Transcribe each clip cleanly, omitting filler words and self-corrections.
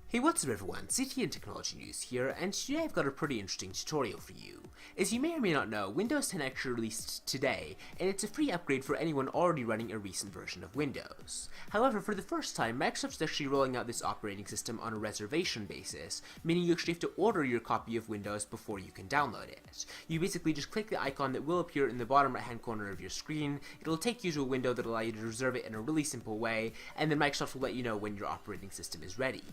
Hey, what's up everyone, City and Technology News here, and today I've got a pretty interesting tutorial for you. As you may or may not know, Windows 10 actually released today, and it's a free upgrade for anyone already running a recent version of Windows. However, for the first time, Microsoft's actually rolling out this operating system on a reservation basis, meaning you actually have to order your copy of Windows before you can download it. You basically just click the icon that will appear in the bottom right hand corner of your screen, it'll take you to a window that'll allow you to reserve it in a really simple way, and then Microsoft will let you know when your operating system is ready.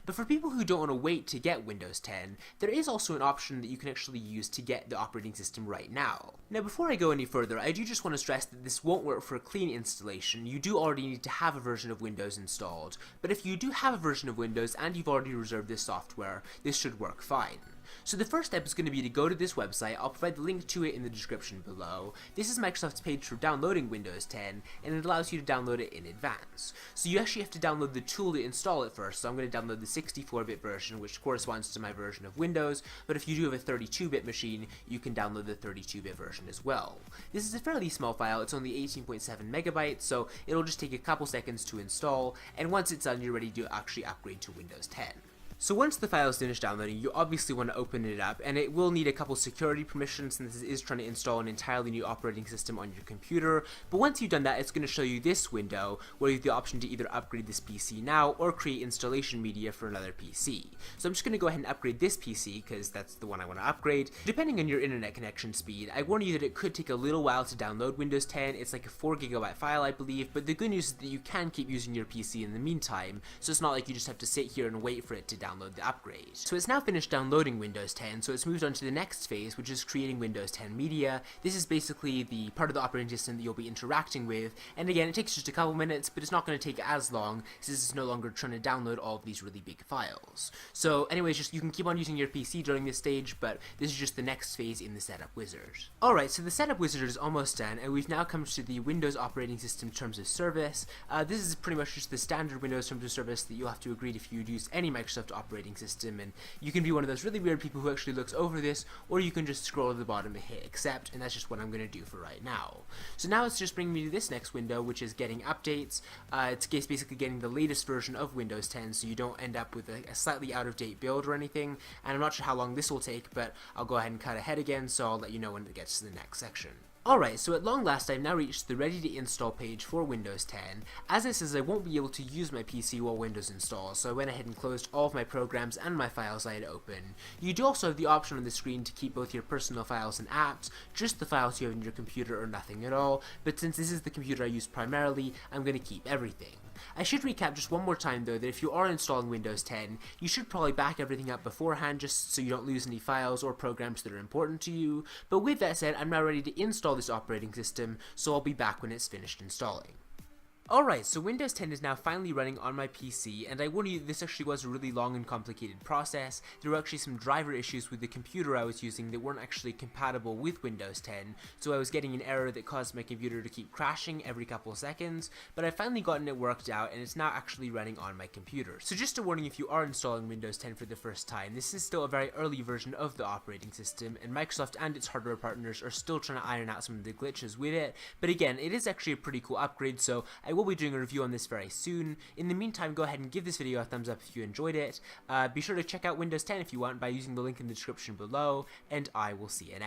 But for people who don't want to wait to get Windows 10, there is also an option that you can actually use to get the operating system right now. Now before I go any further, I do just want to stress that this won't work for a clean installation. You do already need to have a version of Windows installed, but if you do have a version of Windows and you've already reserved this software, this should work fine. So the first step is going to be to go to this website. I'll provide the link to it in the description below. This is Microsoft's page for downloading Windows 10, and it allows you to download it in advance. So you actually have to download the tool to install it first. So I'm going to download the 64-bit version, which corresponds to my version of Windows, but if you do have a 32-bit machine, you can download the 32-bit version as well. This is a fairly small file, it's only 18.7 megabytes, so it'll just take a couple seconds to install, and once it's done, you're ready to actually upgrade to Windows 10. So once the file is finished downloading, you obviously want to open it up, and it will need a couple security permissions since this is trying to install an entirely new operating system on your computer. But once you've done that, it's going to show you this window where you have the option to either upgrade this PC now or create installation media for another PC. So I'm just going to go ahead and upgrade this PC because that's the one I want to upgrade. Depending on your internet connection speed, I warn you that it could take a little while to download Windows 10. It's like a 4GB file, I believe, but the good news is that you can keep using your PC in the meantime, so it's not like you just have to sit here and wait for it to download the upgrade. So it's now finished downloading Windows 10, so it's moved on to the next phase, which is creating Windows 10 media. This is basically the part of the operating system that you'll be interacting with, and again, it takes just a couple minutes, but it's not going to take as long, since it's no longer trying to download all of these really big files. So anyways, just you can keep on using your PC during this stage, but this is just the next phase in the setup wizard. Alright, so the setup wizard is almost done, and we've now come to the Windows operating system terms of service. This is pretty much just the standard Windows terms of service that you'll have to agree if you use any Microsoft operating system, and you can be one of those really weird people who actually looks over this, or you can just scroll to the bottom and hit accept, and that's just what I'm going to do for right now. So now it's just bringing me to this next window, which is getting updates. It's basically getting the latest version of Windows 10, so you don't end up with a slightly out-of-date build or anything, and I'm not sure how long this will take, but I'll go ahead and cut ahead again, so I'll let you know when it gets to the next section. Alright, so at long last I've now reached the ready to install page for Windows 10. As it says, I won't be able to use my PC while Windows installs, so I went ahead and closed all of my programs and my files I had open. You do also have the option on the screen to keep both your personal files and apps, just the files you have in your computer or nothing at all, but since this is the computer I use primarily, I'm going to keep everything. I should recap just one more time though that if you are installing Windows 10, you should probably back everything up beforehand just so you don't lose any files or programs that are important to you, but with that said, I'm now ready to install this operating system, so I'll be back when it's finished installing. Alright, so Windows 10 is now finally running on my PC, and I warn you this actually was a really long and complicated process. There were actually some driver issues with the computer I was using that weren't actually compatible with Windows 10, so I was getting an error that caused my computer to keep crashing every couple of seconds, but I've finally gotten it worked out and it's now actually running on my computer. So just a warning if you are installing Windows 10 for the first time, this is still a very early version of the operating system, and Microsoft and its hardware partners are still trying to iron out some of the glitches with it, but again, it is actually a pretty cool upgrade, so I will be doing a review on this very soon. In the meantime, go ahead and give this video a thumbs up if you enjoyed it. Be sure to check out Windows 10 if you want by using the link in the description below, and I will see you next time.